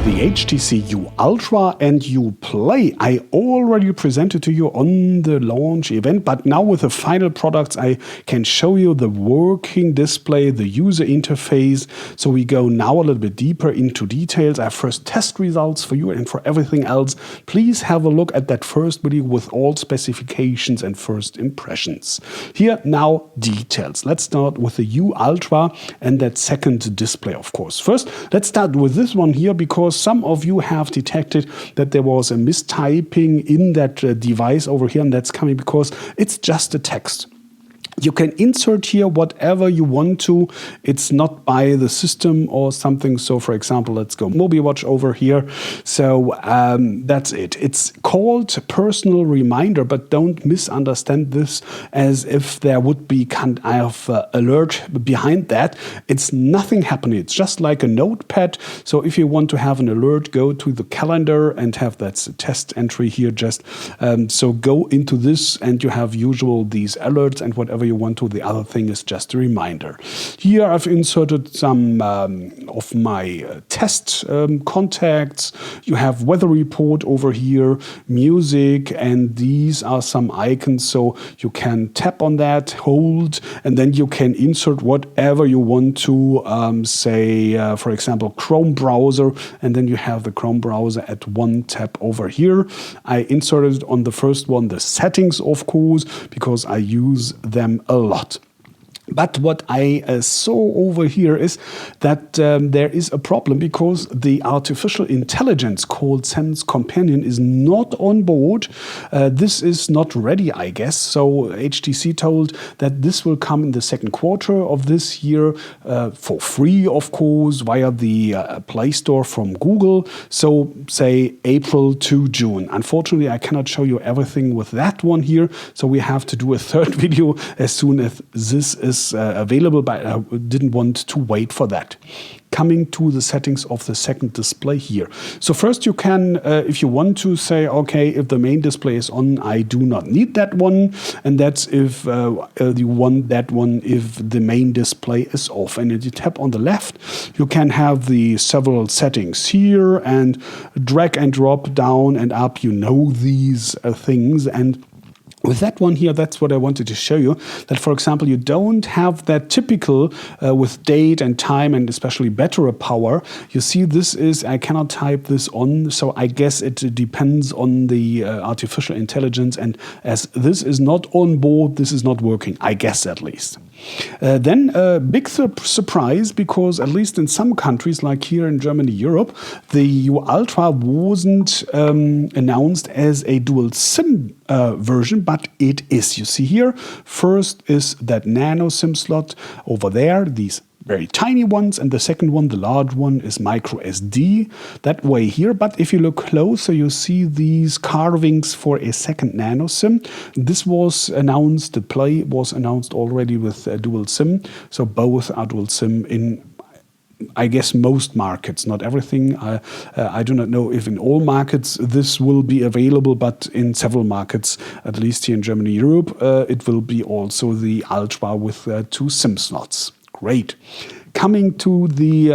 the HTC U Ultra and U Play. I already presented to you on the launch event, but now with the final products, I can show you the working display, the user interface. So we go now a little bit deeper into details. I have first test results for you, and for everything else, please have a look at that first video with all specifications and first impressions. Here now details. Let's start with the U Ultra and that second display, of course. First, let's start with this one here, because some of you have detected that there was a mistyping in that device over here, and that's coming because it's just a text. You can insert here whatever you want to. It's not by the system or something. So for example, let's go Mobiwatch over here. So that's it. It's called personal reminder, but don't misunderstand this as if there would be kind of alert behind that. It's nothing happening. It's just like a notepad. So if you want to have an alert, go to the calendar and have that test entry here. Just so go into this and you have usual these alerts and whatever you want to. The other thing is just a reminder. Here I've inserted some of my test contacts. You have weather report over here, music, and these are some icons. So you can tap on that, hold, and then you can insert whatever you want to, say, for example, Chrome browser, and then you have the Chrome browser at one tap over here. I inserted on the first one the settings, of course, because I use them a lot. But what I saw over here is that there is a problem because the artificial intelligence called Sense Companion is not on board. This is not ready, I guess. So HTC told that this will come in the second quarter of this year for free, of course, via the Play Store from Google. So say April to June. Unfortunately, I cannot show you everything with that one here. So we have to do a third video as soon as this is available, but I didn't want to wait for that. Coming to the settings of the second display here. So first you can, if you want to say, okay, if the main display is on, I do not need that one. And that's if you want that one if the main display is off. And if you tap on the left, you can have the several settings here and drag and drop down and up. You know these things. And with that one here, that's what I wanted to show you, that, for example, you don't have that typical with date and time and especially battery power. You see, this is, I cannot type this on, so I guess it depends on the artificial intelligence, and as this is not on board, this is not working, I guess at least. Then a big surprise, because at least in some countries, like here in Germany, Europe, the U Ultra wasn't announced as a dual SIM version, but it is. You see here, first is that nano SIM slot over there, these very tiny ones, and the second one, the large one, is micro SD that way here. But if you look closer, you see these carvings for a second nano SIM. This was announced, the Play was announced already with a dual SIM, so both are dual SIM in, I guess, most markets, not everything. I do not know if in all markets this will be available, but in several markets, at least here in Germany, Europe, it will be also the Ultra with 2 SIM slots. Great. Coming to the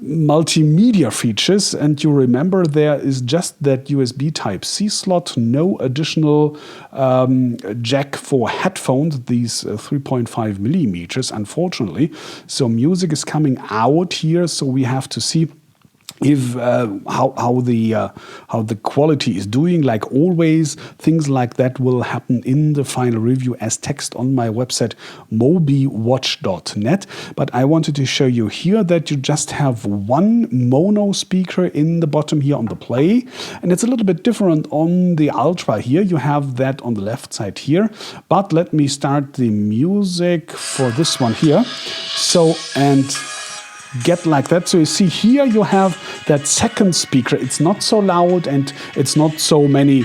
multimedia features, and you remember there is just that USB Type-C slot, no additional jack for headphones, these 3.5 millimeters, unfortunately. So music is coming out here, so we have to see if how the quality is doing. Like always, things like that will happen in the final review as text on my website mobiwatch.net. But I wanted to show you here that you just have one mono speaker in the bottom here on the Play, and it's a little bit different on the Ultra here. You have that on the left side here, but let me start the music for this one here. So, and get like that. So you see here you have that second speaker. It's not so loud and it's not so many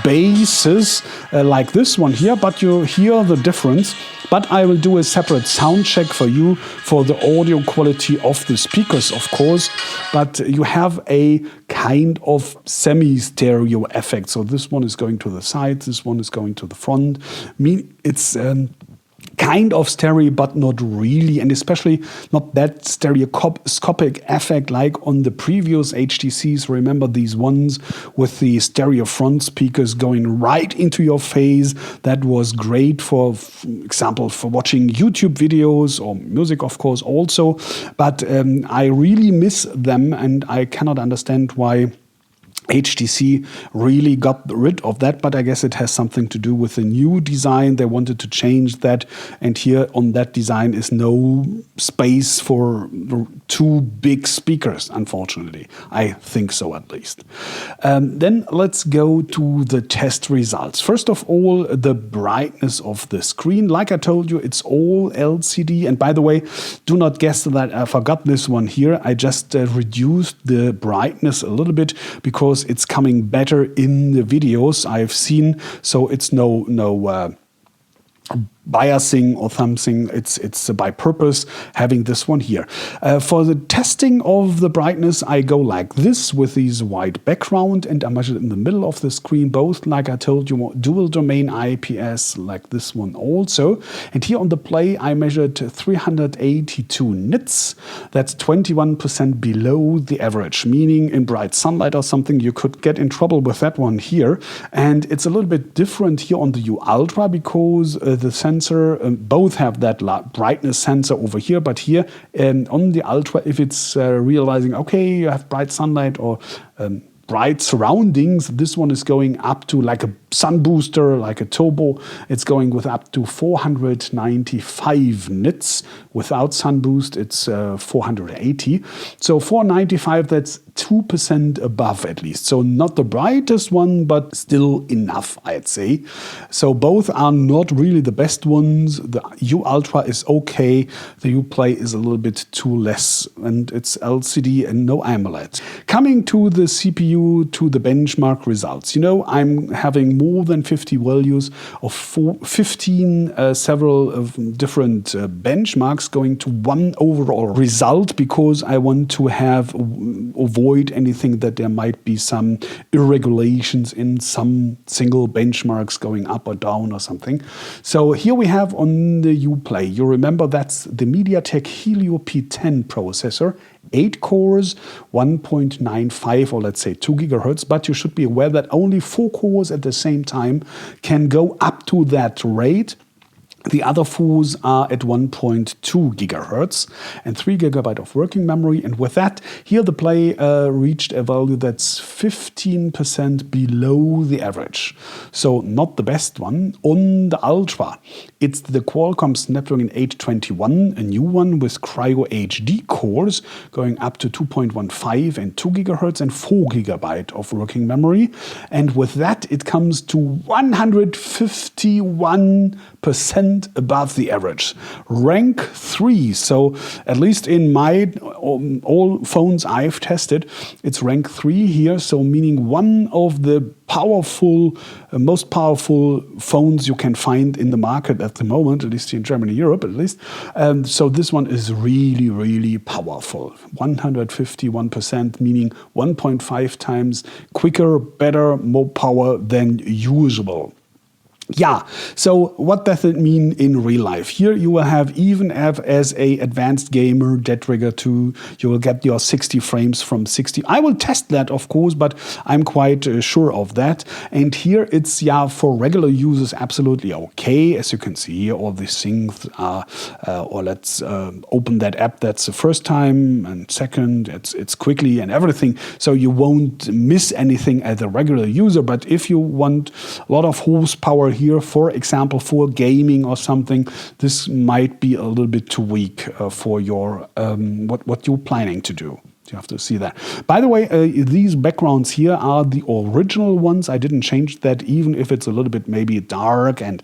basses like this one here, but you hear the difference. But I will do a separate sound check for you for the audio quality of the speakers, of course. But you have a kind of semi-stereo effect. So this one is going to the side, this one is going to the front. It's kind of stereo, but not really, and especially not that stereoscopic effect like on the previous HTCs. Remember these ones with the stereo front speakers going right into your face? That was great for example, for watching YouTube videos or music, of course, also. But I really miss them, and I cannot understand why HTC really got rid of that, but I guess it has something to do with the new design. They wanted to change that, and here on that design is no space for two big speakers, unfortunately. I think so, at least. Then let's go to the test results. First of all, the brightness of the screen. Like I told you, it's all LCD. And by the way, do not guess that I forgot this one here. I just reduced the brightness a little bit because it's coming better in the videos I've seen, so it's no biasing or something. It's by purpose having this one here. For the testing of the brightness, I go like this with these white background, and I measure it in the middle of the screen, both, like I told you, dual domain IPS, like this one also. And here on the play, I measured 382 nits. That's 21% below the average, meaning in bright sunlight or something, you could get in trouble with that one here. And it's a little bit different here on the U Ultra because the sensor, both have that brightness sensor over here, but here on the Ultra, if it's realizing, okay, you have bright sunlight or bright surroundings, this one is going up to like a sun booster, like a turbo. It's going with up to 495 nits. Without sun boost, it's 480. So 495, that's 2% above at least. So not the brightest one, but still enough, I'd say. So both are not really the best ones. The U Ultra is okay. The U Play is a little bit too less, and it's LCD and no AMOLED. Coming to the CPU, to the benchmark results. You know, I'm having more than 50 values of 15 several of different benchmarks going to one overall result because I want to avoid anything that there might be some irregularities in some single benchmarks going up or down or something. So here we have on the Uplay, you remember that's the MediaTek Helio P10 processor, 8 cores, 1.95 or let's say 2 gigahertz, but you should be aware that only 4 cores at the same time can go up to that rate. The other 4s are at 1.2 gigahertz and 3 gigabyte of working memory. And with that, here the Play reached a value that's 15% below the average. So not the best one. On the Ultra, it's the Qualcomm Snapdragon 821, a new one with Cryo HD cores going up to 2.15 and 2 gigahertz and 4 gigabyte of working memory. And with that, it comes to 151% above the average. Rank 3, so at least in my all phones I've tested, it's rank 3 here, so meaning one of the powerful, most powerful phones you can find in the market at the moment, at least in Germany, Europe at least. So this one is really, really powerful. 151%, meaning 1.5 times quicker, better, more power than usual. Yeah, so what does it mean in real life? Here you will have, even as a advanced gamer, Dead Trigger 2, you will get your 60 frames from 60. I will test that, of course, but I'm quite sure of that. And here it's, yeah, for regular users, absolutely okay. As you can see here, all these things are, or let's open that app. That's the first time, and second, it's quickly and everything. So you won't miss anything as a regular user. But if you want a lot of horsepower here, for example, for gaming or something, this might be a little bit too weak for your what you're planning to do. You have to see that. By the way, these backgrounds here are the original ones. I didn't change that, even if it's a little bit maybe dark and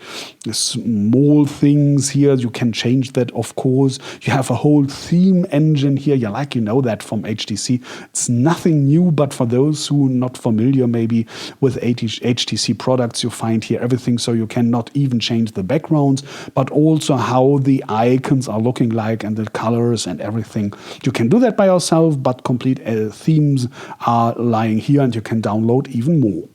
small things here. You can change that, of course. You have a whole theme engine here. Yeah, like you know that from HTC. It's nothing new, but for those who are not familiar maybe with HTC products, you find here everything. So you cannot even change the backgrounds, but also how the icons are looking like and the colors and everything. You can do that by yourself, but complete themes are lying here and you can download even more.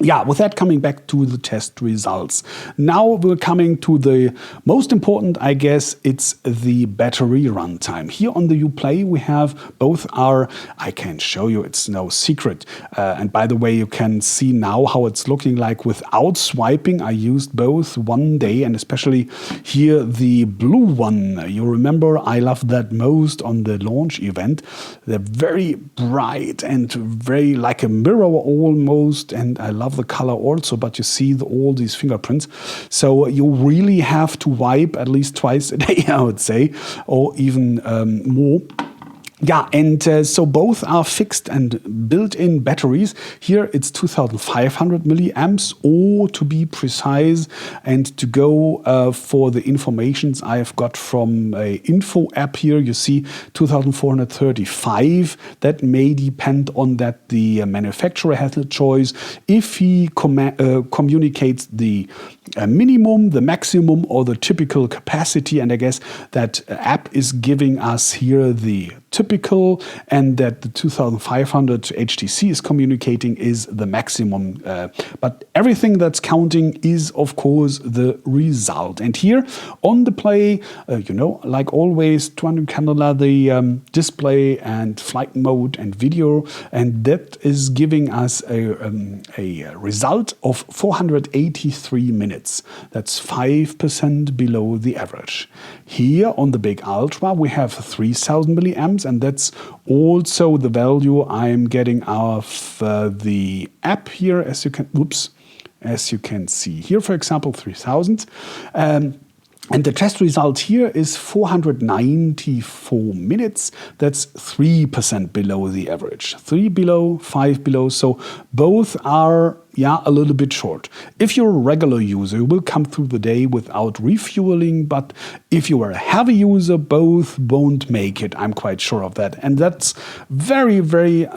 yeah, with that, coming back to the test results. Now we're coming to the most important, I guess, it's the battery runtime. Here on the Uplay, we have both our, I can show you, it's no secret. And by the way, you can see now how it's looking like without swiping. I used both one day, and especially here the blue one. You remember, I love that most on the launch event. They're very bright and very like a mirror almost, and I love the color also, but you see all these fingerprints. So you really have to wipe at least twice a day, I would say, or even more. Yeah, and so both are fixed and built-in batteries. Here it's 2500 milliamps, or to be precise and to go for the informations I've got from a info app here, you see 2435. That may depend on that the manufacturer has a choice. If he communicates the minimum, the maximum, or the typical capacity, and I guess that app is giving us here the typical, and that the 2500 HTC is communicating is the maximum. But everything that's counting is, of course, the result. And here on the Play, you know, like always, 200 candela, the display and flight mode and video, and that is giving us a result of 483 minutes. That's 5% below the average. Here on the Big Ultra, we have 3000 milliamps, and that's also the value I'm getting of the app here, as you can see here, for example, 3000. And the test result here is 494 minutes. That's 3% below the average. 3 below, 5 below. So both are, yeah, a little bit short. If you're a regular user, you will come through the day without refueling. But if you are a heavy user, both won't make it. I'm quite sure of that. And that's very, very,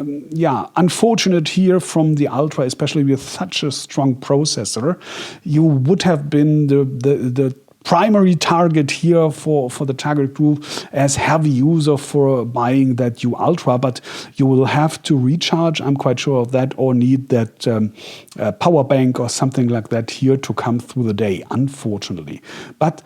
unfortunate here from the Ultra, especially with such a strong processor. You would have been the primary target here for the target group as heavy user for buying that U Ultra, but you will have to recharge, I'm quite sure of that, or need that power bank or something like that here to come through the day, unfortunately. But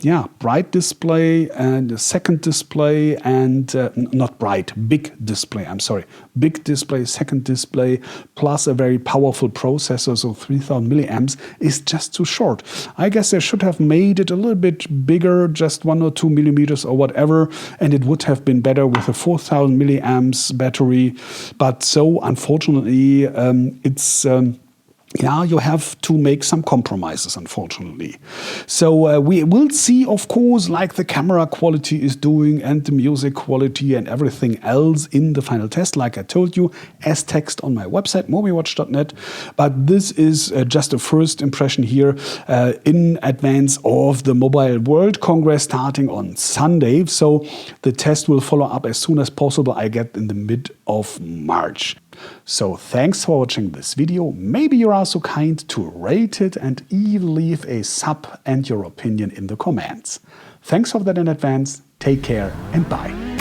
yeah, bright display and a second display, and not bright, big display, I'm sorry. Big display, second display, plus a very powerful processor, so 3000 milliamps is just too short. I guess they should have made it a little bit bigger, just 1 or 2 millimeters or whatever, and it would have been better with a 4000 milliamps battery. But so, unfortunately, it's... yeah, you have to make some compromises, unfortunately. So we will see, of course, like the camera quality is doing and the music quality and everything else in the final test, like I told you, as text on my website, mobiwatch.net. But this is just a first impression here in advance of the Mobile World Congress starting on Sunday. So the test will follow up as soon as possible, I get in the mid of March. So thanks for watching this video. Maybe you're also kind to rate it and even leave a sub and your opinion in the comments. Thanks for that in advance. Take care and bye.